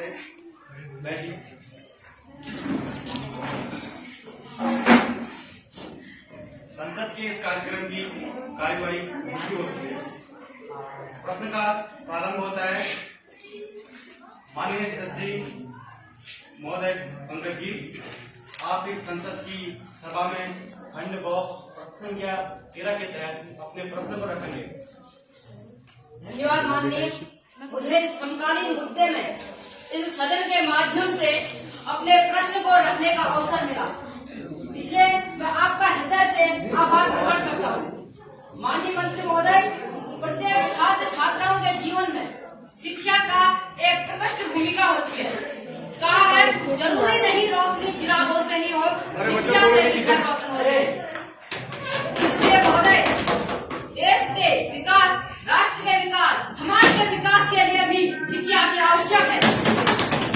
से बैठिए। संसद के इस कार्यक्रम की कार्यवाही शुरू होती है। प्रश्न का प्रारंभ होता है। माननीय सदस्य जी महोदय पंकज जी, आप इस संसद की सभा में खंड व प्रश्न संख्या 13 के तहत अपने प्रश्न को रखेंगे। धन्यवाद माननीय। मुझे इस समकालीन मुद्दे में इस सदन के माध्यम से अपने प्रश्न को रखने का अवसर मिला, इसलिए मैं आपका हृदय से आभार प्रकट करता हूँ। माननीय मंत्री महोदय, प्रत्येक छात्र छात्राओं के जीवन में शिक्षा का एक प्रकृष्ट भूमिका होती है। कहा है जरूरी नहीं रोशनी चिरागों से ही हो, शिक्षा से ही घर रोशन हो जाए। इसलिए महोदय, देश के विकास, राष्ट्र के विकास, समाज के विकास के लिए भी शिक्षा की आवश्यक है।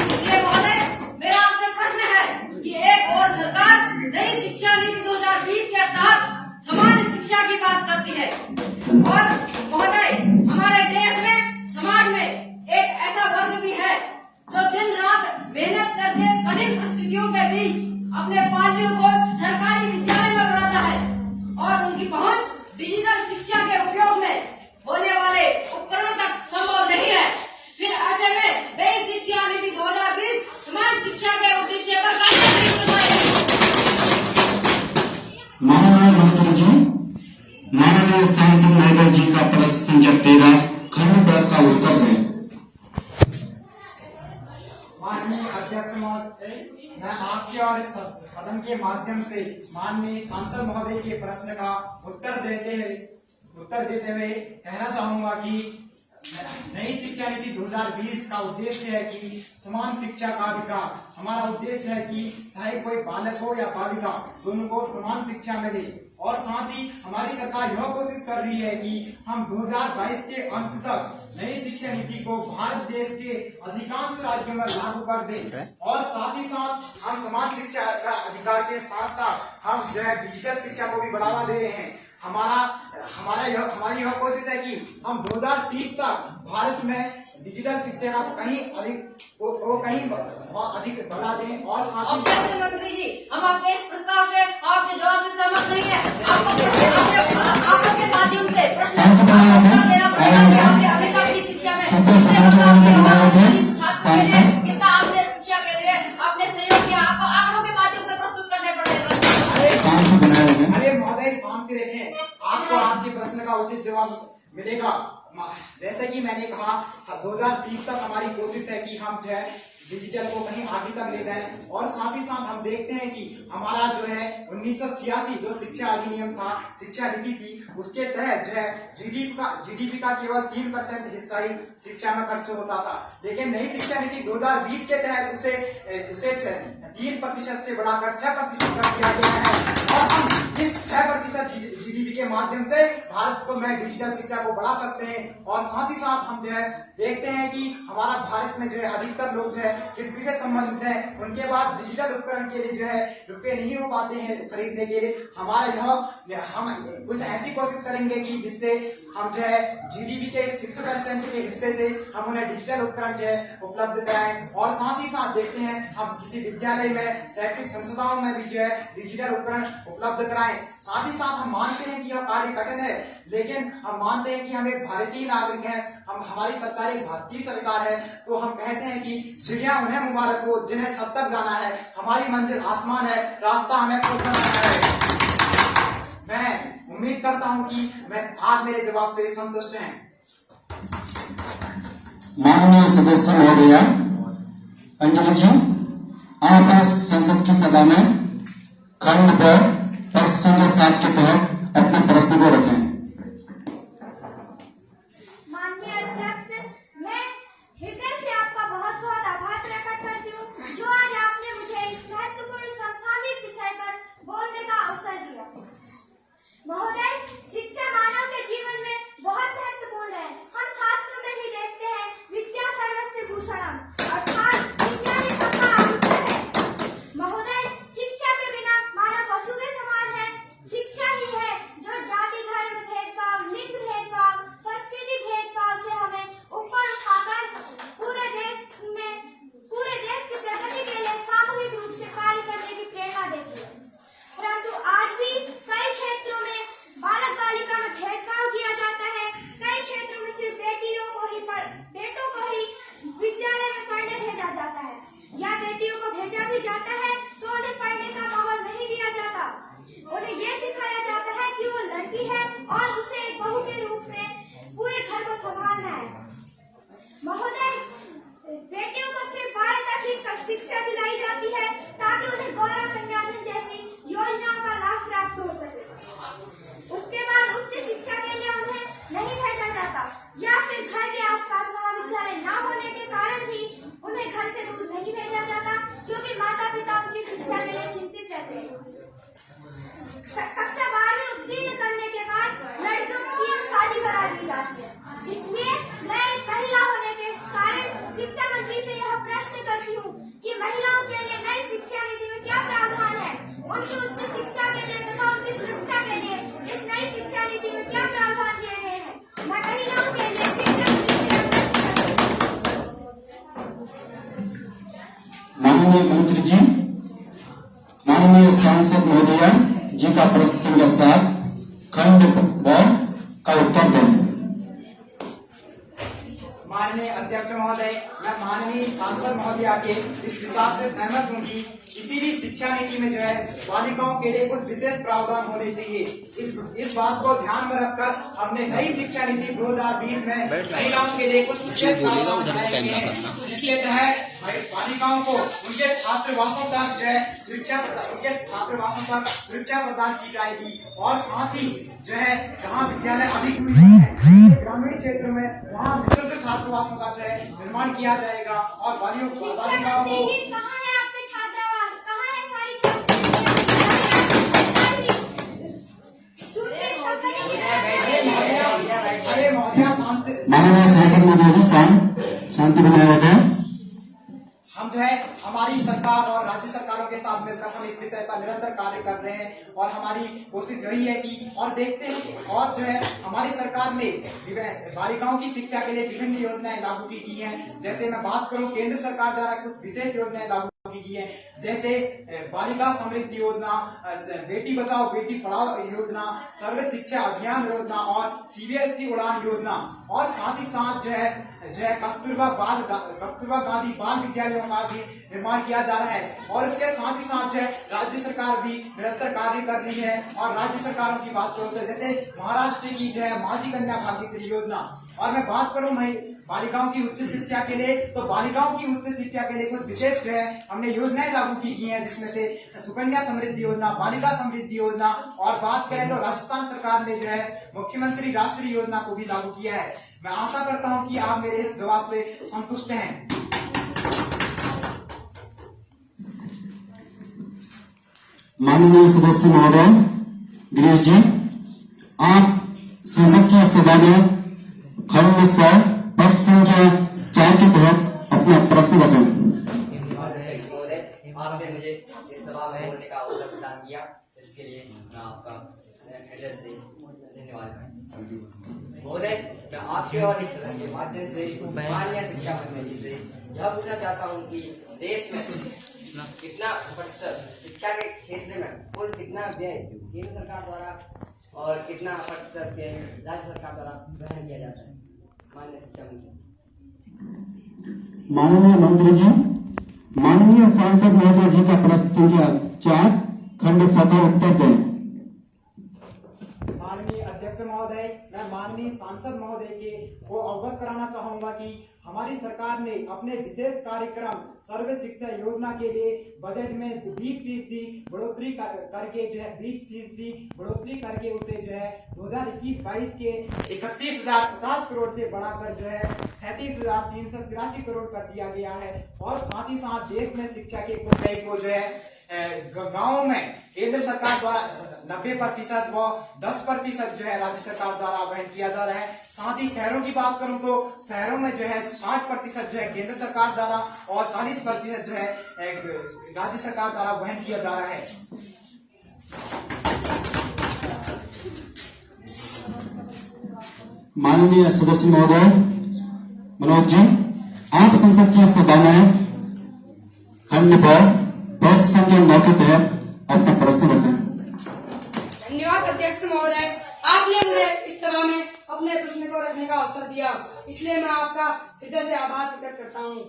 इसलिए महोदय, मेरा आपसे प्रश्न है कि एक और सरकार नई शिक्षा नीति 2020 के तहत समान शिक्षा की बात करती है, और महोदय हमारे देश में, समाज में एक ऐसा वर्ग भी है जो दिन रात मेहनत करके कठिन परिस्थितियों के बीच अपने बालियों को सरकारी विद्यालय में पढ़ाता है, और उनकी पहुंच डिजिटल शिक्षा के उपयोग में होने वाले उपकरणों तक संभव नहीं है। फिर ऐसे में नई शिक्षा नीति 2020 समान शिक्षा के उद्देश्य पर कैसे खड़ी करवाएगी? माननीय मंत्री जी, माननीय सांसद महोदय जी का प्रश्न संख्या 13 खंड ब का उत्तर दें। माननीय अध्यक्ष महोदय, मैं आपके और इस सदन के माध्यम से माननीय सांसद महोदय के प्रश्न का उत्तर देते हुए कहना चाहूंगा कि नई शिक्षा नीति 2020 का उद्देश्य है कि समान शिक्षा का अधिकार। हमारा उद्देश्य है कि चाहे कोई बालक हो या बालिका, दोनों को समान शिक्षा मिले, और साथ ही हमारी सरकार यह कोशिश कर रही है कि हम 2022 के अंत तक नई शिक्षा नीति को भारत देश के अधिकांश राज्यों में लागू कर दें, और साथ ही साथ हम समान शिक्षा का अधिकार के साथ साथ हम जो है डिजिटल शिक्षा को भी बढ़ावा दे रहे हैं। हमारी यह कोशिश है कि हम 2030 तक भारत में डिजिटल शिक्षा का कहीं अधिक बढ़ा दें, और साथ ही मंत्री जी, हम आपके इस प्रस्ताव से, आपके जवाब से सहमत नहीं है। आपके माध्यम से प्रश्न उत्तर देना पड़ेगा कि आपने अभी तक की शिक्षा में छात्र के लिए कितना आपने शिक्षा के लिए आपने सहयोग किया, आपको आंकड़ों के माध्यम से प्रस्तुत करने पड़ेगा। अरे महोदय, शांति रखें, आपको आपके प्रश्न का उचित जवाब मिलेगा। जैसे कि मैंने कहा, 2030 तक हमारी कोशिश है कि हम जो है डिजिटल को कहीं आगे तक ले जाएं, और साथ ही साथ हम देखते हैं कि हमारा जो है 1986 जो शिक्षा अधिनियम था, शिक्षा नीति थी, उसके तहत जो है जीडीपी का केवल 3% हिस्सा ही शिक्षा में खर्च होता था। लेकिन नई शिक्षा नीति 2020 के तहत उसे 3% से बढ़ाकर 6% कर दिया गया है, और हम इस 6% जीडीपी के माध्यम से भारत को में डिजिटल शिक्षा को बढ़ा सकते हैं। और साथ ही साथ हम जो है देखते हैं कि हमारा भारत में जो है अधिकतर लोग जो है कृषि से संबंधित है, उनके पास डिजिटल उपकरण के लिए जो है रुपए नहीं हो पाते हैं खरीदने के लिए। हम कुछ ऐसी कोशिश करेंगे कि जिससे हम जो है जीडीपी के 6% के हिस्से से हम उन्हें डिजिटल उपकरण जो है उपलब्ध कराएं, और साथ ही साथ देखते हैं हम किसी विद्यालय में, शैक्षिक संस्थाओं में भी जो है डिजिटल उपकरण उपलब्ध कराएं। साथ ही साथ हम मानते हैं कि यह कार्य कठिन है, लेकिन हम मानते हैं कि हम एक भारतीय नागरिक हैं, हमारी सरकार एक भारतीय सरकार है, तो हम कहते हैं कि सीढ़ियां उन्हें मुबारक हो जिन्हें छत तक जाना है, हमारी मंजिल आसमान है, रास्ता हमें खुद बनाना है। मैं उम्मीद करता हूं कि आप मेरे जवाब से संतुष्ट हैं। माननीय सदस्य महोदय अंजलि जी, आप इस संसद की सभा में खंड ब प्रश्न संख्या 7 के तहत अपने प्रश्न को रखें। माननीय अध्यक्ष, मैं हृदय से आपका बहुत बहुत आभार प्रकट करती हूँ, जो आज आपने मुझे इस महत्वपूर्ण समसामयिक विषय पर बोलने का अवसर दिया। महोदय, शिक्षा मानव के जीवन में बहुत महत्वपूर्ण है। हम शास्त्रों में ही देखते हैं, विद्या सर्वस्य भूषणम, अर्थात विद्या ही सबका आभूषण है। महोदय, शिक्षा के बिना मानव पशु के माननीय अध्यक्ष महोदय, मैं माननीय सांसद महोदया के इस विचार से सहमत हूँ कि किसी भी शिक्षा नीति में जो है बालिकाओं के लिए कुछ विशेष प्रावधान होने चाहिए। इस बात को ध्यान में रखकर हमने नई शिक्षा नीति 2020 में महिलाओं के लिए कुछ विशेष प्रावधान बनाए गए हैं, जिसके तहत बालिकाओं को उनके छात्रावासों तक जो है शिक्षा प्रदान की जाएगी और साथ ही जो है जहाँ विद्यालय अधिक ग्रामीण क्षेत्र में वहाँ विशुद्ध छात्रावासों का जो है निर्माण किया जाएगा और बालिकाओं को माननीय सांसद महोदय जी शांति बनाए रखें। हम जो है हमारी सरकार और राज्य सरकारों के साथ मिलकर हम इस विषय पर निरंतर कार्य कर रहे हैं और हमारी कोशिश यही है कि और देखते हैं कि और जो है हमारी सरकार ने बालिकाओं की शिक्षा के लिए विभिन्न योजनाएं लागू की हैं। जैसे मैं बात करूं, केंद्र सरकार द्वारा कुछ विशेष योजनाएं लागू की है, जैसे बालिका समृद्धि योजना, बेटी बचाओ बेटी पढ़ाओ योजना, सर्व शिक्षा अभियान योजना और CBSE उड़ान योजना और साथ ही साथ जो है कस्तूरबा गांधी बाल विद्यालयों का भी निर्माण किया जा रहा है और इसके साथ ही साथ जो है राज्य सरकार भी निरंतर कार्य कर रही है। और राज्य सरकारों की बात करूं तो जैसे महाराष्ट्र की जो है माझी कन्या भाग्यश्री योजना, और मैं बात करूं बालिकाओं की उच्च शिक्षा के लिए, तो बालिकाओं की उच्च शिक्षा के लिए कुछ विशेष जो है हमने योजनाएं लागू की हैं, जिसमें से सुकन्या समृद्धि योजना, बालिका समृद्धि योजना और बात करें तो राजस्थान सरकार ने जो है मुख्यमंत्री राष्ट्रीय योजना को भी लागू किया है। मैं आशा करता हूं कि आप मेरे इस जवाब से संतुष्ट हैं। माननीय सदस्य महोदय गिरीश जी, आप संसद की सभा में खंड 100 पद संख्या 4 के तहत अपना प्रश्न रखें। आपने मुझे इस सभा में बोलने का अवसर प्रदान किया, इसके लिए मैं आपका एड्रेस से धन्यवाद महोदय। मैं आपके और इस सदन के माध्यम से माननीय शिक्षा मंत्री जी से यह पूछना चाहता हूँ कि देश में कितना प्रतिशत शिक्षा के क्षेत्र में कुल कितना व्यय केंद्र सरकार द्वारा और कितना प्रतिशत व्यय राज्य सरकार द्वारा ग्रहण किया जाता है। माननीय शिक्षा मंत्री। माननीय मंत्री जी, माननीय सांसद महोदय जी का प्रश्न संख्या 4 खंड 100 का उत्तर दें। माननीय अध्यक्ष महोदय, मैं माननीय सांसद महोदय को अवगत कराना चाहूंगा कि हमारी सरकार ने अपने विशेष कार्यक्रम सर्व शिक्षा योजना के लिए बजट में 20% बढ़ोतरी करके जो है 20% बढ़ोतरी करके उसे जो है 2021-22 के 31,050 करोड़ से बढ़ाकर जो है 37,383 करोड़ कर दिया गया है। और साथ ही साथ देश में शिक्षा के व्यय को जो है गाँव में केंद्र सरकार द्वारा 90% व 10% जो है राज्य सरकार द्वारा वहन किया जा रहा है। साथ ही शहरों की बात करूं तो शहरों में जो है 60% जो है केंद्र सरकार द्वारा और 40% जो है राज्य सरकार द्वारा वहन किया जा रहा है। माननीय सदस्य महोदय मनोज जी, आप संसद की सभा में खंड पर प्रश्न संख्या 9 के तहत अपना प्रश्न रखें। धन्यवाद अध्यक्ष महोदय, आपने मुझे इस सभा में अपने प्रश्न को रखने का अवसर दिया, इसलिए मैं आपका हृदय से आभार प्रकट करता हूँ।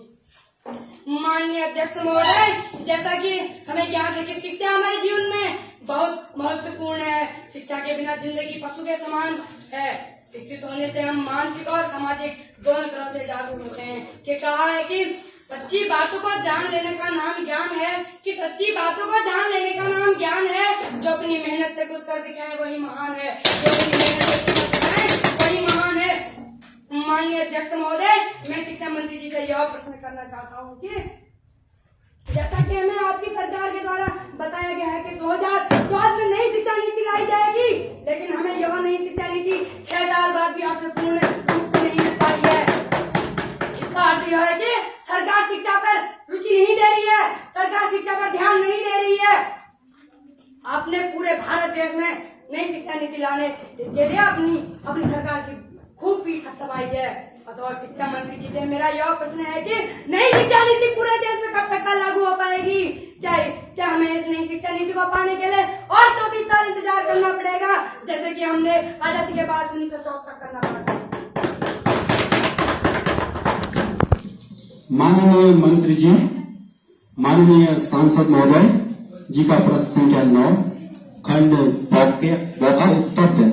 माननीय अध्यक्ष महोदय, जैसा कि हमें ज्ञात है कि शिक्षा हमारे जीवन में बहुत महत्वपूर्ण है। शिक्षा के बिना जिंदगी पशु के समान है। शिक्षित होने से हम मानसिक और सामाजिक दोनों तरह से जागरूक होते हैं। कि कहा है कि सच्ची बातों को जान लेने का नाम ज्ञान है, कि सच्ची बातों को जान लेने का नाम ज्ञान है। जो अपनी मेहनत से कुछ कर दिखाए वही महान है, जो अपनी मेहनत से कुछ कर दिखाए वही महान है। माननीय अध्यक्ष महोदय, मैं शिक्षा मंत्री जी से यह प्रश्न करना चाहता हूँ कि जैसा कि हमें आपकी सरकार के द्वारा बताया गया है कि 2014 में नई शिक्षा नीति लाई जाएगी, लेकिन हमें यह नई शिक्षा नीति 6 साल बाद भी आपसे पूर्ण रूप से नहीं मिल पाई है। इसका अर्थ यह है कि सरकार शिक्षा पर रुचि नहीं दे रही है, सरकार शिक्षा पर ध्यान नहीं दे रही है। आपने पूरे भारत देश में नई शिक्षा नीति लाने के लिए अपनी सरकार की खूब पीठ थपथपाई है। अथवा शिक्षा मंत्री जी से मेरा यह प्रश्न है कि नई शिक्षा नीति पूरे देश में कब तक लागू हो पाएगी? क्या हमें इस नई शिक्षा नीति को पाने के लिए और 24 साल इंतजार करना पड़ेगा, जैसे कि हमने आजादी के बाद 1964 तक करना पड़ा? माननीय मंत्री जी, माननीय सांसद महोदय जी का प्रश्न संख्या 9 खंड वाक्य का उत्तर दें।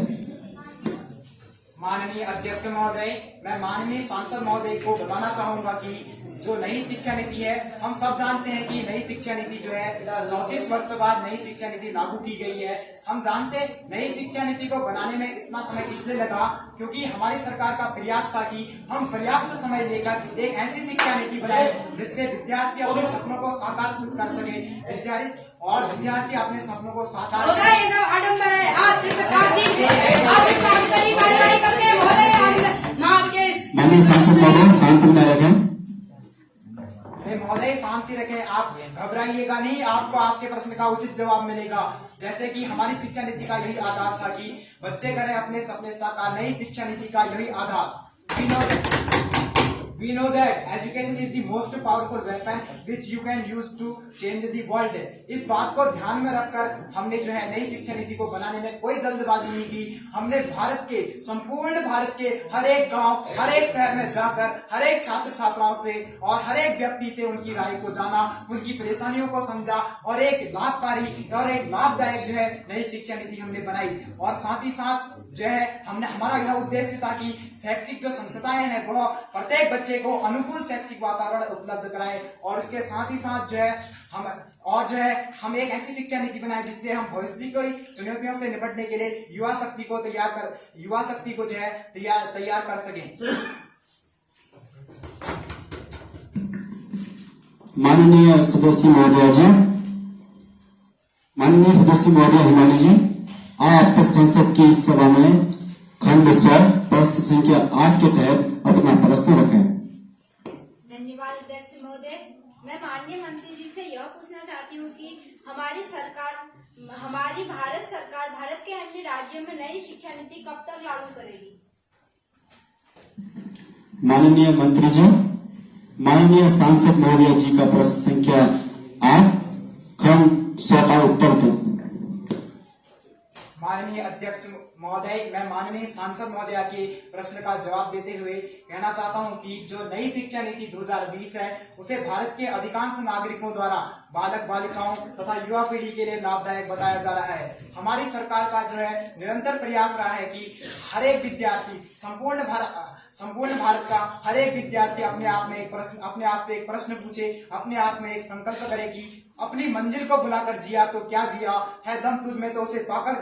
माननीय अध्यक्ष महोदय, मैं माननीय सांसद महोदय को बताना चाहूंगा कि जो नई शिक्षा नीति है, हम सब जानते हैं कि नई शिक्षा नीति जो है 34 वर्ष बाद नई शिक्षा नीति लागू की गई है। हम जानते नई शिक्षा नीति को बनाने में इतना समय इसलिए लगा क्योंकि हमारी सरकार का प्रयास था कि हम पर्याप्त समय लेकर एक ऐसी शिक्षा नीति बनाए जिससे विद्यार्थी अपने सपनों को साकार कर सके, विद्यार्थी अपने सपनों को साकार होगा ये सब आडंबर है। आज इस प्रकार की कार्रवाई करके माननीय सांसद महोदय शांति बनाए रखें। महोदय शांति रखें, आप घबराइएगा नहीं, आपको आपके प्रश्न का उचित जवाब मिलेगा। जैसे कि हमारी शिक्षा नीति का यही आधार था कि बच्चे करें अपने सपने साकार। नई शिक्षा नीति का यही आधार We know that education is the most powerful weapon which you can use to change the world. इस बात को ध्यान में रखकर हमने जो है नई शिक्षा नीति को बनाने में कोई जल्दबाजी नहीं की। हमने संपूर्ण भारत के हर एक गांव, हर एक शहर में जाकर हर एक छात्र छात्राओं से और हर एक व्यक्ति से उनकी राय को जाना, उनकी परेशानियों को समझा और एक लाभकारी और एक लाभदायक जो है नई शिक्षा नीति हमने बनाई। और साथ ही साथ जो है हमारा यह उद्देश्य था कि शैक्षिक जो संस्थाएं हैं वह प्रत्येक बच्चे को अनुकूल शैक्षिक वातावरण उपलब्ध कराए और इसके साथ ही साथ जो है हम एक ऐसी शिक्षा नीति बनाए जिससे हम भविष्य की चुनौतियों से निपटने के लिए युवा शक्ति को जो है तैयार कर सकें। माननीय सदस्य महोदय जी, माननीय सदस्य महोदय हिमानी जी, आप संसद की इस सभा में खंड 100 प्रश्न संख्या 8 के तहत अपना प्रश्न रखें। धन्यवाद अध्यक्ष महोदय। मैं माननीय मंत्री जी से यह पूछना चाहती हूँ कि हमारी भारत सरकार भारत के अन्य राज्यों में नई शिक्षा नीति कब तक लागू करेगी? माननीय मंत्री जी, माननीय सांसद महोदय जी का प्रश्न संख्या 8 खंड 100 का उत्तर दें। माननीय अध्यक्ष महोदय, मैं माननीय सांसद महोदय के प्रश्न का जवाब देते हुए कहना चाहता हूं कि जो नई शिक्षा नीति 2020 है उसे भारत के अधिकांश नागरिकों द्वारा बालक बालिकाओं तथा युवा पीढ़ी के लिए लाभदायक बताया जा रहा है। हमारी सरकार का जो है निरंतर प्रयास रहा है कि हर एक विद्यार्थी संपूर्ण भारत का हर एक विद्यार्थी अपने आप से एक प्रश्न पूछे, अपने आप में एक संकल्प करे कि अपनी मंजिल को बुलाकर जिया तो क्या जिया है, दम तुझ में तो उसे पाकर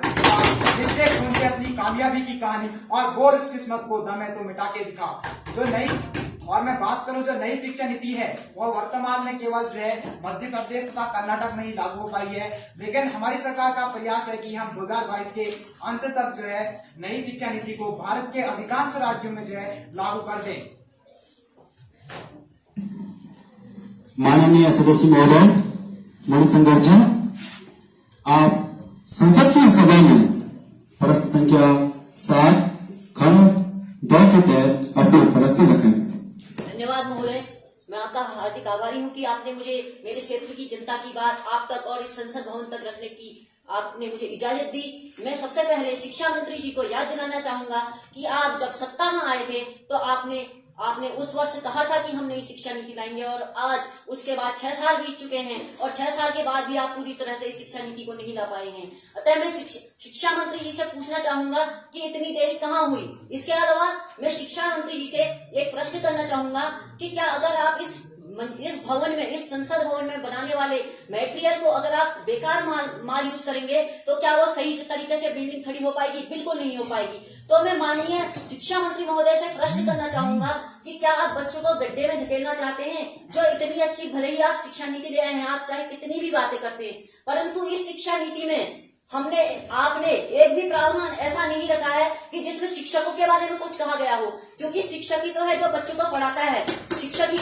लिखते खून से अपनी कामयाबी की कहानी और बोर इस किस्मत को दम है तो मिटा के दिखा। मैं बात करूं जो नई शिक्षा नीति है वह वर्तमान में केवल जो है मध्य प्रदेश तथा कर्नाटक में ही लागू हो पाई है, लेकिन हमारी सरकार का प्रयास है कि हम 2022 के अंत तक जो है नई शिक्षा नीति को भारत के अधिकांश राज्यों में जो है लागू कर दें। माननीय सदस्य महोदय मणिशंकर जी, आप संसद की सभा में प्रश्न संख्या 7 खंड 2 के तहत अपना प्रश्न रखें। धन्यवाद महोदय, मैं आपका हार्दिक आभारी हूं कि आपने मुझे मेरे क्षेत्र की जनता की बात आप तक और इस संसद भवन तक रखने की आपने मुझे इजाजत दी। मैं सबसे पहले शिक्षा मंत्री जी को याद दिलाना चाहूंगा कि आप जब सत्ता में आए थे तो आपने उस वर्ष कहा था कि हम नई शिक्षा नीति लाएंगे और आज उसके बाद 6 साल बीत चुके हैं और 6 साल के बाद भी आप पूरी तरह से इस शिक्षा नीति को नहीं ला पाए हैं। अतः मैं शिक्षा मंत्री जी से पूछना चाहूंगा कि इतनी देरी कहाँ हुई। इसके अलावा मैं शिक्षा मंत्री जी से एक प्रश्न करना चाहूंगा कि क्या अगर आप इस भवन में, इस संसद भवन में बनाने वाले मटेरियल को अगर आप बेकार माल यूज करेंगे तो क्या वो सही तरीके से बिल्डिंग खड़ी हो पाएगी? बिल्कुल नहीं हो पाएगी। तो मैं माननीय शिक्षा मंत्री महोदय से प्रश्न करना चाहूंगा कि क्या आप बच्चों को गड्ढे में धकेलना चाहते हैं? जो इतनी अच्छी, भले ही आप शिक्षा नीति ले आए हैं, आप चाहे कितनी भी बातें करते हैं, परंतु इस शिक्षा नीति में आपने एक भी प्रावधान ऐसा नहीं रखा है कि जिसमें शिक्षकों के बारे में कुछ कहा गया हो, क्योंकि शिक्षक ही तो है जो बच्चों को पढ़ाता है। शिक्षक के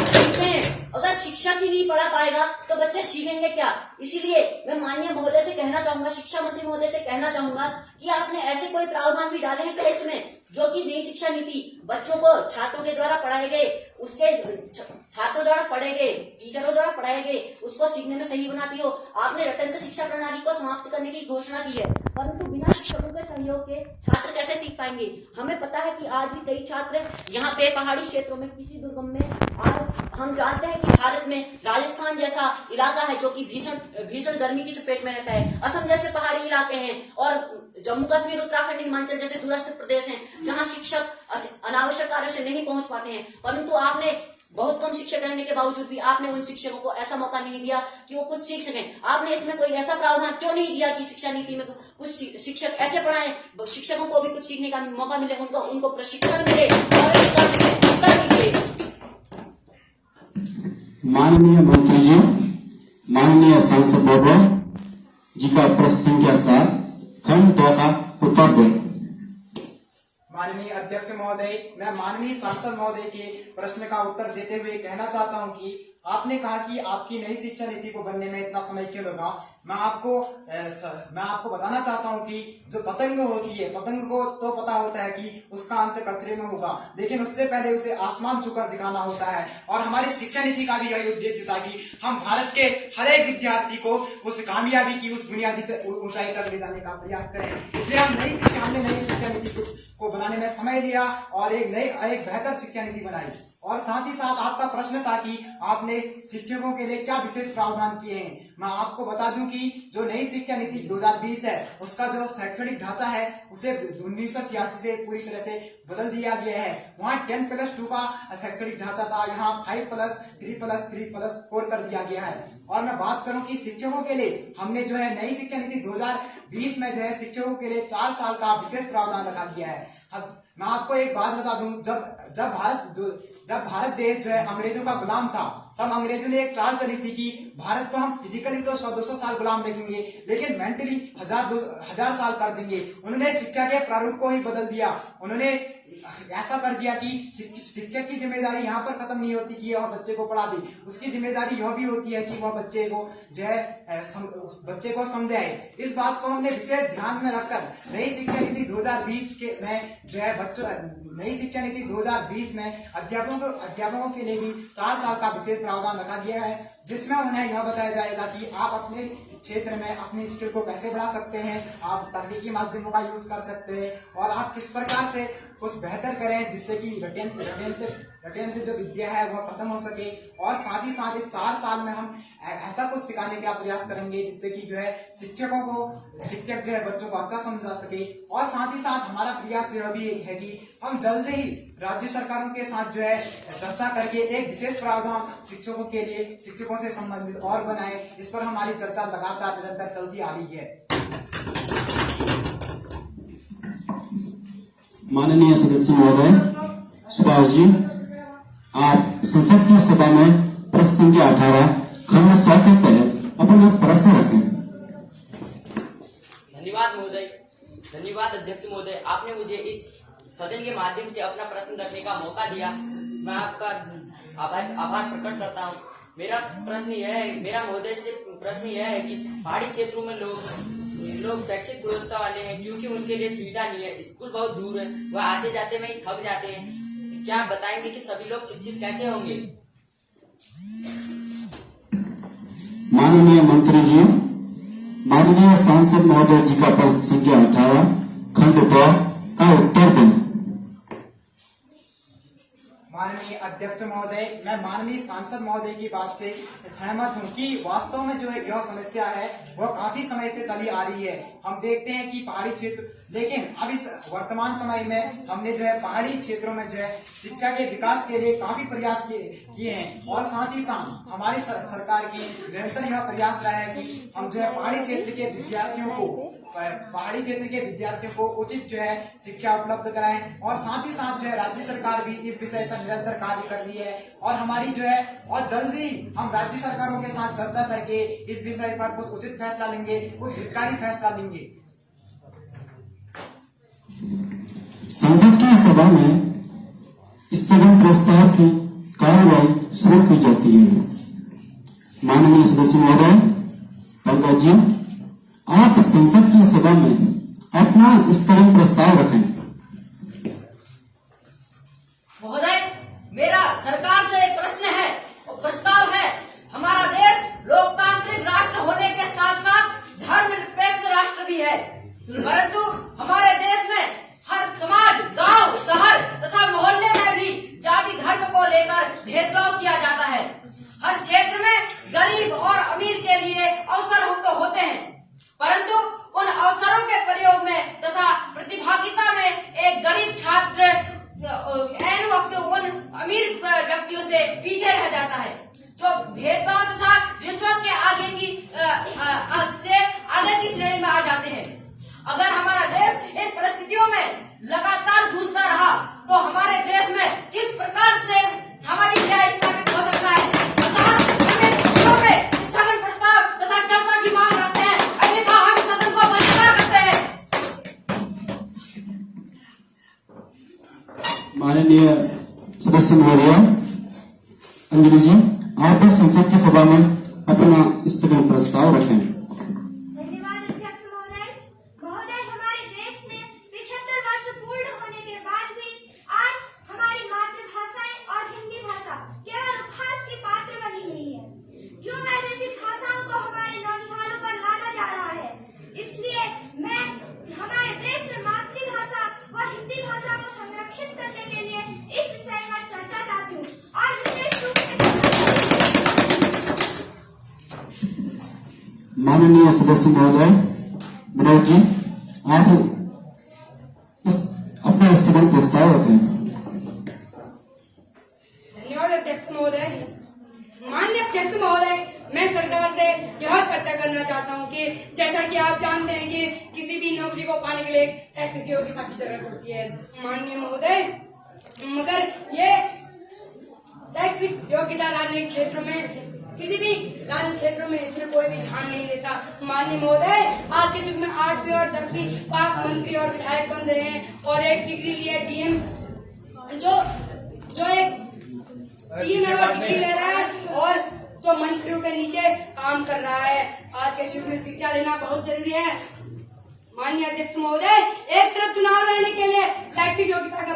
सीखते हैं। अगर शिक्षक ही नहीं पढ़ा पाएगा तो बच्चे सीखेंगे क्या? इसीलिए मैं माननीय महोदय से कहना चाहूंगा, शिक्षा मंत्री महोदय से कहना चाहूंगा कि आपने ऐसे कोई प्रावधान भी डाले हैं क्या इसमें जो कि नई शिक्षा नीति बच्चों को छात्रों के द्वारा पढ़ाए गए, उसके छात्रों द्वारा पढ़े गए, टीचरों द्वारा पढ़ाए गए, उसको सीखने में सही बनाती हो। आपने रटंत शिक्षा प्रणाली को समाप्त करने की घोषणा की है, परंतु बिना शिक्षकों के सहयोग के छात्र कैसे सीख पाएंगे। हमें पता है कि आज भी कई छात्र यहाँ पे पहाड़ी क्षेत्रों में किसी दुर्गम में, आज हम जानते हैं कि भारत में राजस्थान जैसा इलाका है जो कि भीषण गर्मी की चपेट में रहता है, असम जैसे पहाड़ी इलाके हैं और जम्मू कश्मीर उत्तराखंड हिमाचल जैसे दूरस्थ प्रदेश हैं जहाँ शिक्षक अनावश्यक कार्यों से नहीं पहुंच पाते हैं। परंतु आपने बहुत कम शिक्षक रहने के बावजूद भी आपने उन शिक्षकों को ऐसा मौका नहीं दिया कि वो कुछ सीख सकें। आपने इसमें कोई ऐसा प्रावधान क्यों नहीं दिया कि शिक्षा नीति में कुछ शिक्षक ऐसे पढ़ाएं, शिक्षकों को भी कुछ सीखने का मौका मिले, उनको प्रशिक्षण मिले और उत्तर दीजिए। माननीय मंत्री जी, माननीय सांसद महोदय जी का प्रश्न संख्या 7 खंड 2 का उत्तर दें। माननीय अध्यक्ष महोदय, मैं माननीय सांसद महोदय के प्रश्न का उत्तर देते हुए कहना चाहता हूं कि आपने कहा कि आपकी नई शिक्षा नीति को बनने में इतना समय क्यों लगा। मैं आपको बताना चाहता हूं कि जो पतंग होती है, पतंग को तो पता होता है कि उसका अंत कचरे में होगा, लेकिन उससे पहले उसे आसमान छूकर दिखाना होता है। और हमारी शिक्षा नीति का भी यही उद्देश्य था कि हम भारत के हर एक विद्यार्थी को उस कामयाबी की, उस बुनियादी ऊंचाई तक ले जाने का प्रयास करें। इसलिए हमने नई शिक्षा नीति को बनाने में समय लिया और एक बेहतर शिक्षा नीति बनाई। और साथ ही साथ आपका प्रश्न था कि आपने शिक्षकों के लिए क्या विशेष प्रावधान किए हैं। मैं आपको बता दूं कि जो नई शिक्षा नीति 2020 है उसका जो शैक्षणिक ढांचा है उसे 1986 से पूरी तरह से बदल दिया गया है। वहाँ 10+2 का शैक्षणिक ढांचा था, यहाँ 5+3+3+4 कर दिया गया है। और मैं बात करूं कि शिक्षकों के लिए हमने जो है नई शिक्षा नीति 2020 में जो है शिक्षकों के लिए 4 साल का विशेष प्रावधान रखा गया है। अब मैं आपको एक बात बता दूं, जब भारत देश जो है अंग्रेजों का गुलाम था, तब अंग्रेजों ने एक चाल चली थी कि भारत को हम फिजिकली तो 100-200 साल गुलाम रखेंगे, लेकिन मेंटली 1000 साल कर देंगे। उन्होंने शिक्षा के प्रारूप को ही बदल दिया। उन्होंने ऐसा कर दिया कि शिक्षक की जिम्मेदारी यहाँ पर खत्म नहीं होती कि वह बच्चे को पढ़ा दे, उसकी जिम्मेदारी यह भी होती है कि वह बच्चे को जो है बच्चे को समझाए। इस बात को हमने विशेष ध्यान में रखकर नई शिक्षा नीति 2020 में जो है नई शिक्षा नीति 2020 में अध्यापकों के लिए भी 4 साल का विशेष प्रावधान रखा गया है, जिसमें उन्हें यह बताया जाएगा कि आप अपने क्षेत्र में अपनी स्किल को कैसे बढ़ा सकते हैं, आप तकनीकी माध्यमों का यूज कर सकते हैं और आप किस प्रकार से कुछ बेहतर करें जिससे कि रटेंद्र जो विद्या है वह खत्म हो सके। और साथ ही साथ इस 4 साल में हम ऐसा कुछ सिखाने का प्रयास करेंगे जिससे कि जो है शिक्षक जो है बच्चों को अच्छा समझा सके। और साथ ही साथ हमारा प्रयास यह भी है कि हम जल्द ही राज्य सरकारों के साथ जो है चर्चा करके एक विशेष प्रावधान शिक्षकों के लिए, शिक्षकों से संबंधित और बनाए। इस पर हमारी चर्चा लगातार निरंतर चलती आ रही है। माननीय सदस्य महोदय सुभाष जी, आप संसद की सभा में प्रश्न संख्या 18 खंड 100 के तहत अपना प्रश्न रखें। धन्यवाद महोदय, धन्यवाद अध्यक्ष महोदय, आपने मुझे इस सदन के माध्यम से अपना प्रश्न रखने का मौका दिया। मैं आपका आभार प्रकट करता हूँ। मेरा महोदय से प्रश्न यह है कि पहाड़ी क्षेत्रों में लोग शैक्षिक गुणवत्ता वाले हैं क्योंकि उनके लिए सुविधा नहीं है, स्कूल बहुत दूर है, वह आते जाते में ही थक जाते हैं। क्या बताएंगे कि सभी लोग शिक्षित कैसे होंगे। माननीय मंत्री जी, माननीय सांसद महोदय जी का प्रश्न संख्या 18 खंड 2 का उत्तर दें। माननीय अध्यक्ष महोदय, मैं माननीय सांसद महोदय की बात से सहमत हूं कि वास्तव में जो है यह समस्या है वह काफी समय से चली आ रही है। हम देखते हैं कि पहाड़ी क्षेत्र, लेकिन अब इस वर्तमान समय में हमने जो है पहाड़ी क्षेत्रों में जो है शिक्षा के विकास के लिए काफी प्रयास किए हैं। और साथ ही साथ हमारी सरकार की निरंतर यह प्रयास रहा है कि हम जो है पहाड़ी क्षेत्र के विद्यार्थियों को उचित जो है शिक्षा उपलब्ध कराएं। और साथ ही साथ जो है राज्य सरकार भी इस विषय पर निरंतर कार्य कर रही है और हमारी जो है और जल्दी हम राज्य सरकारों के साथ चर्चा करके इस विषय पर कुछ उचित फैसला लेंगे, कुछ हितकारी फैसला लेंगे। संसद की सभा में स्थगन प्रस्ताव की कार्यवाही शुरू की जाती है। माननीय सदस्य महोदय पंकज जी, आप संसद की सभा में अपना स्थगन प्रस्ताव रखें। महोदय, मेरा सरकार से एक प्रश्न है और प्रस्ताव है। हमारा देश लोकतांत्रिक राष्ट्र होने के साथ साथ धर्मनिरपेक्ष राष्ट्र भी है, परंतु से पीछे रह जाता है, जो भेदभाव तथा रिश्वत के आगे की आगे की श्रेणी में आ जाते हैं। अगर हमारा देश इन परिस्थितियों में लगातार घुसता रहा तो हमारे देश में किस प्रकार से सामाजिक न्याय स्थापित हो सकता है। अतः हम इन मुद्दों पे स्थगन प्रस्ताव तथा चर्चा की मांग रखते हैं, अन्यथा हम सदन को बहिष्कार करते हैं। माननीय सदस्य महोदय अंजलि जी, आप इस संसद की सभा में अपना स्थगन प्रस्ताव रखें। धन्यवाद अध्यक्ष महोदय। महोदय, हमारे देश में 75 वर्ष पूर्ण होने के बाद भी आज हमारी मातृभाषाएं और हिंदी भाषा केवल उपहास की पात्र बनी हुई है। क्यों वैदेशिक भाषाओं को हमारे नौनिहालों पर लादा जा रहा है? इसलिए मैं हमारे देश में मातृभाषा व हिंदी भाषा को संरक्षित करने के लिए इस विषय पर चर्चा चाहती हूँ और विशेष रूप से माननीय सदस्य महोदय मनोज जी, आप अपना स्थगन प्रस्ताव रखें। धन्यवाद अध्यक्ष महोदय। माननीय अध्यक्ष महोदय, मैं सरकार से यह चर्चा करना चाहता हूं कि जैसा कि आप जानते हैं कि किसी भी नौकरी को पाने के लिए शैक्षिक योग्यता की जरूरत होती है माननीय महोदय, मगर ये शैक्षिक योग्यता राजनीतिक क्षेत्रों में किसी भी राजनीतिक क्षेत्रों में इसमें कोई भी ध्यान नहीं देता। माननीय महोदय, आज के युग में 8वीं और 10वीं पास मंत्री और विधायक बन रहे हैं और एक डिग्री लिए डीएम जो एक डिग्री ले रहा है और जो मंत्रियों के नीचे काम कर रहा है। आज के युग में शिक्षा लेना बहुत जरूरी है। माननीय अध्यक्ष महोदय, एक तरफ चुनाव लड़ने के लिए शैक्षिक योग्यता का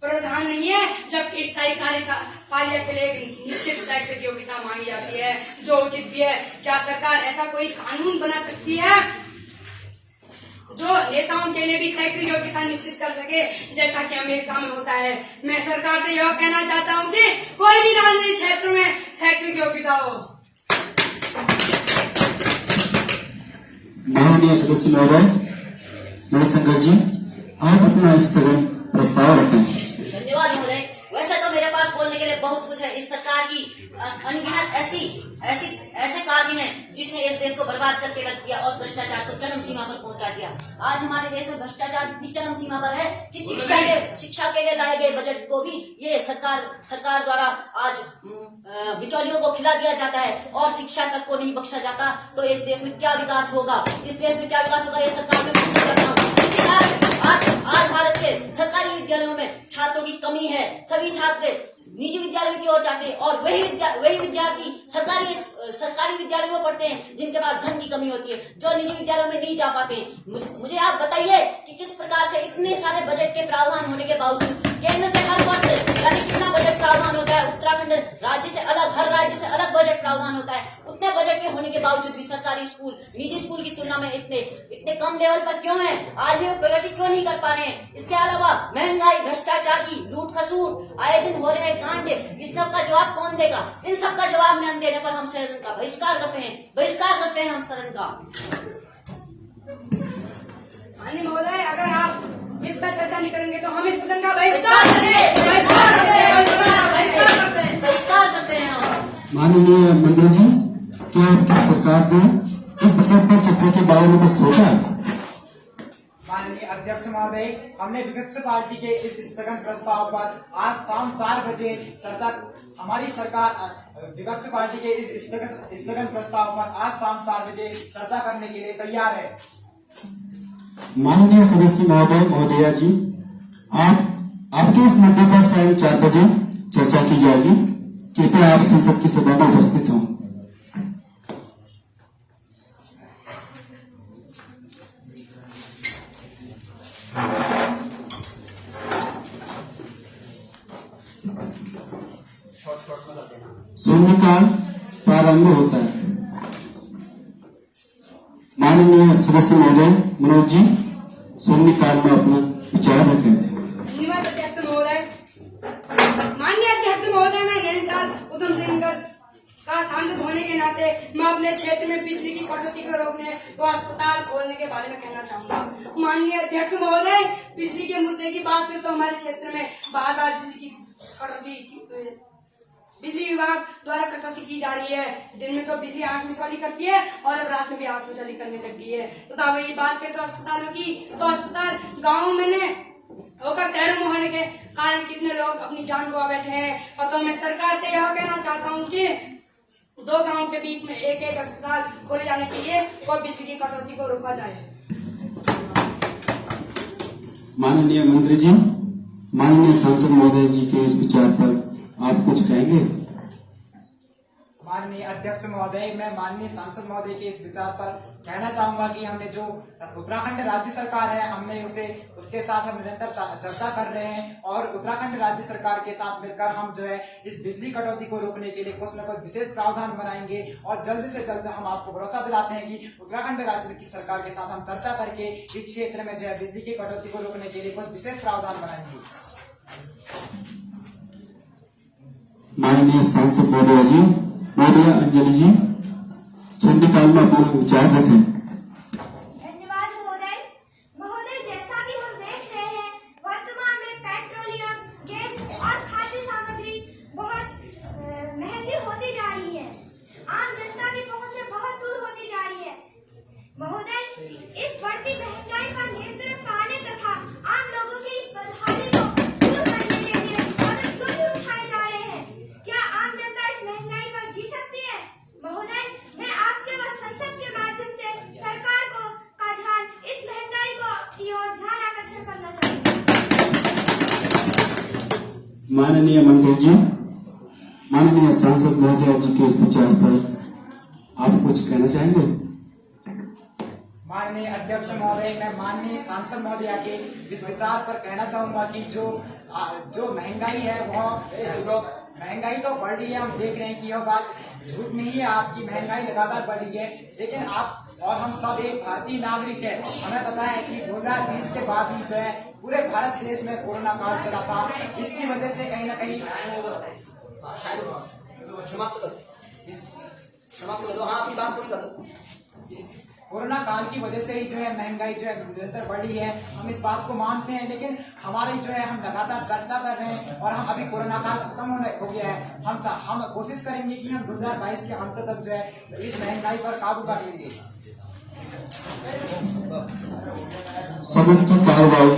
प्रावधान नहीं है, जबकि स्थायी कार्य के लिए निश्चित शैक्षिक योग्यता मांगी जाती है, जो उचित भी है। क्या सरकार ऐसा कोई कानून बना सकती है जो नेताओं के लिए भी शैक्षिक योग्यता निश्चित कर सके, जैसा कि अमेरिका में होता है? मैं सरकार से यह कहना चाहता हूं कि कोई भी राजनीतिक क्षेत्र में शैक्षिक योग्यता हो। माननीय सदस्य महोदय मणिशंकर जी, आप अपना स्थगन प्रस्ताव रखें। धन्यवाद महोदय। वैसे तो मेरे पास बोलने के लिए बहुत कुछ है। इस सरकार की अनगिनत ऐसे कार्य हैं जिसने इस देश को बर्बाद करके रख दिया और भ्रष्टाचार को चरम सीमा पर पहुंचा दिया। आज हमारे देश में भ्रष्टाचार इतनी चरम सीमा पर है कि शिक्षा के लिए लाए गए बजट को भी ये सरकार द्वारा आज बिचौलियों को खिला दिया जाता है और शिक्षा तक को नहीं बख्शा जाता। तो इस देश में क्या विकास होगा? ये सरकार में पूछना चाहता हूँ। आज भारत के सरकारी विद्यालयों में छात्रों की कमी है। सभी छात्र निजी विद्यालयों की ओर जाते हैं और वही विद्यार्थी सरकारी विद्यालयों में पढ़ते हैं जिनके पास धन की कमी होती है, जो निजी विद्यालयों में नहीं जा पाते। मुझे आप बताइए कि किस प्रकार से इतने सारे बजट के प्रावधान होने के बावजूद केंद्र से हर वर्ष यानी कितना बजट प्रावधान होता है, उत्तराखंड राज्य से अलग, हर राज्य से अलग बजट प्रावधान होता है। उतने बजट के होने के बावजूद भी सरकारी स्कूल निजी स्कूल की तुलना में इतने कम लेवल पर क्यों है? आज भी प्रगति क्यों नहीं कर पा रहे हैं? इसके अलावा महंगाई, भ्रष्टाचार की लूट खसूट आए दिन हो रहे हैं कांड, इस सब का जवाब कौन देगा? इन सब का जवाब न देने पर हम सदन का बहिष्कार करते हैं हम सदन का। माननीय महोदय, अगर आप इस पर चर्चा नहीं करेंगे तो हम इस सदन का बहिष्कार करते हैं। माननीय मंत्री जी, क्या आपकी सरकार ने इस विषय पर चर्चा के बारे में कुछ सोचा है? माननीय अध्यक्ष महोदय, हमने विपक्ष पार्टी के इस स्थगन प्रस्ताव पर आज शाम 4 बजे चर्चा, हमारी सरकार विपक्ष पार्टी के इस स्थगन प्रस्ताव पर आज शाम 4 बजे चर्चा करने के लिए तैयार है। माननीय सदस्य महोदया जी, आपके इस मुद्दे पर शाम 4 बजे चर्चा की जाएगी। कृपया आप संसद की सभा में उपस्थित हों। शून्यकाल प्रारंभ होता है। माननीय सदस्य महोदय मनोज जी, शून्यकाल में अपना विचार रखें। धन्यवाद अध्यक्ष महोदय। माननीय अध्यक्ष महोदय, मैं नैनीताल उधम सिंह का सांसद होने के नाते मैं अपने क्षेत्र में बिजली की कटौती को रोकने व अस्पताल खोलने के बारे में कहना चाहूंगा। माननीय अध्यक्ष महोदय, बिजली के मुद्दे की बात करें तो हमारे क्षेत्र में बार बार बिजली की कटौती बिजली विभाग द्वारा कटौती की जा रही है। दिन में तो बिजली आंख मिचौली करती है और अब रात में भी आंख मिचौली करने लगी है। तथा वही बात करें तो अस्पतालों की, तो अस्पताल गाँव में होकर शहरों में होने के कारण कितने लोग अपनी जान गवा बैठे हैं। और तो मैं सरकार से यह कहना चाहता हूँ कि 2 गांव के बीच में एक अस्पताल खोले जाने चाहिए और बिजली की कटौती को रोका जाए। माननीय मंत्री जी, माननीय सांसद महोदय जी के इस विचार पर आप कुछ कहेंगे? माननीय अध्यक्ष महोदय, मैं माननीय सांसद महोदय के इस विचार पर कहना चाहूंगा कि हमने जो उत्तराखंड राज्य सरकार है, हमने उसके साथ हम निरंतर चर्चा कर रहे हैं और उत्तराखंड राज्य सरकार के साथ मिलकर हम जो है इस बिजली कटौती को रोकने के लिए कुछ न कुछ विशेष प्रावधान बनाएंगे और जल्द से जल्द हम आपको भरोसा दिलाते हैं कि उत्तराखंड राज्य की सरकार के साथ हम चर्चा करके इस क्षेत्र में जो है बिजली की कटौती को रोकने के लिए कुछ विशेष प्रावधान बनाएंगे। माननीय सांसद महोदय जी, महोदय अंजलि जी, शून्यकाल में अपना विचार रखें। धन्यवाद महोदय। महोदय, जैसा कि हम देख रहे हैं वर्तमान में पेट्रोलियम, गैस और खाद्य सामग्री बहुत महंगी होती जा रही है। आम जनता की पहुंच से बहुत दूर होती जा रही है। महोदय, इस बढ़ती महंगाई पर नियंत्रण पाने तथा आम लोगों की इस बदहाली को दूर करने के लिए कदम क्यों नहीं उठाए जा रहे हैं? क्या आम जनता इस महंगाई पर जी सकती है? महोदय, मैं आपके व संसद के माध्यम से सरकार का ध्यान इस महंगाई की ओर ध्यान आकर्षण करना चाहूंगा। माननीय मंत्री जी, माननीय सांसद महोदय जी के इस विचार पर आप कुछ कहना चाहेंगे? माननीय अध्यक्ष महोदय, मैं माननीय सांसद महोदय के इस विचार पर कहना चाहूंगा कि जो महंगाई है वह महंगाई तो बढ़ रही है। हम देख रहे हैं कि यह बात झूठ नहीं है, आपकी महंगाई लगातार बढ़ रही है। लेकिन आप और हम सब एक भारतीय नागरिक है, हमें पता है कि 2020 के बाद ही जो है पूरे भारत देश में कोरोना काल चला था, जिसकी वजह से कहीं न कहीं कोरोना काल की वजह से ही जो है महंगाई जो है निरंतर बढ़ी है। हम इस बात को मानते हैं, लेकिन हमारी जो है हम लगातार चर्चा कर रहे हैं और हम अभी कोरोना काल खत्म हो गया है। हम कोशिश करेंगे कि हम 2022 के अंत तक जो है इस महंगाई पर काबू कर लेंगे। सदन की कार्यवाही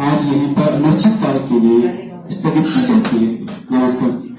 आज यहीं पर अनिश्चित काल के लिए स्थगित की जाती है। नमस्कार।